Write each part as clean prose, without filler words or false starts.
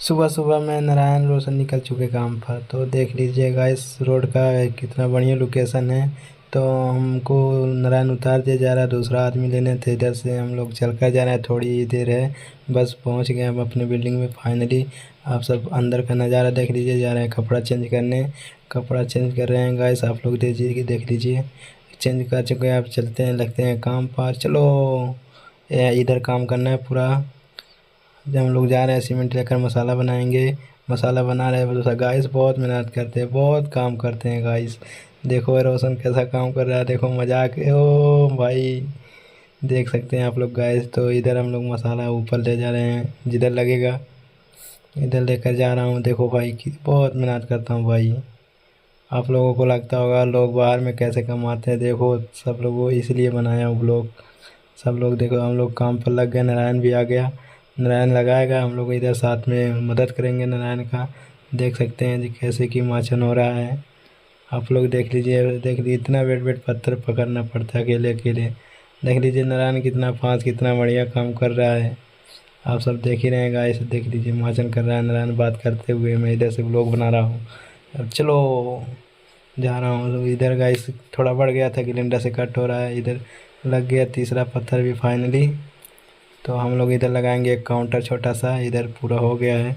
सुबह सुबह में नारायण रोशन निकल चुके काम पर। तो देख लीजिएगा इस रोड का कितना बढ़िया लोकेशन है। तो हमको नारायण उतार दिया जा रहा है, दूसरा आदमी लेने थे, इधर से हम लोग चल कर जा रहे हैं, थोड़ी ही देर है बस पहुंच गए हम अपने बिल्डिंग में फाइनली। आप सब अंदर का नज़ारा देख लीजिए, जा रहे हैं कपड़ा चेंज करने, कपड़ा चेंज कर रहे हैं गाइस, आप लोग देखिए देख लीजिए। चेंज कर चुके हैं, आप चलते हैं, लगते हैं काम पर। चलो इधर काम करना है पूरा। जब हम लोग जा रहे हैं सीमेंट लेकर मसाला बनाएंगे, मसाला बना रहे हैं तो गाइस बहुत मेहनत करते हैं, बहुत काम करते हैं गाइस। देखो रोशन कैसा काम कर रहा है, देखो मजाक, ओ भाई देख सकते हैं आप लोग गाइस। तो इधर हम लोग मसाला ऊपर ले जा रहे हैं, जिधर लगेगा इधर लेकर जा रहा हूँ। देखो भाई कि बहुत मेहनत करता हूँ भाई। आप लोगों को लगता होगा लोग बाहर में कैसे कमाते हैं, देखो सब लोगों इसलिए बनाया हूँ ब्लॉग। सब लोग देखो हम लोग काम पर लग गए, नारायण भी आ गया, नारायण लगाएगा, हम लोग इधर साथ में मदद करेंगे नारायण का। देख सकते हैं जी कैसे कि माचन हो रहा है। आप लोग देख लीजिए, देख लीजिए इतना वेट वेट पत्थर पकड़ना पड़ता है अकेले अकेले। देख लीजिए नारायण कितना फास्ट, कितना बढ़िया काम कर रहा है। आप सब देख ही रहे हैं गाइस, देख लीजिए माचन कर रहा है नारायण बात करते हुए, मैं इधर से ब्लॉग बना रहा हूँ। अब चलो जा रहा हूँ। तो इधर गाइस थोड़ा बढ़ गया था, सिलेंडर से कट हो रहा है, इधर लग गया तीसरा पत्थर भी फाइनली। तो हम लोग इधर लगाएंगे एक काउंटर छोटा सा, इधर पूरा हो गया है,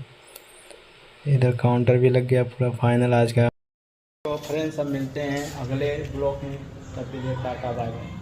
इधर काउंटर भी लग गया पूरा फाइनल आज का। तो फ्रेंड्स सब मिलते हैं अगले ब्लॉक में, तब भी टाटा बाय बाय।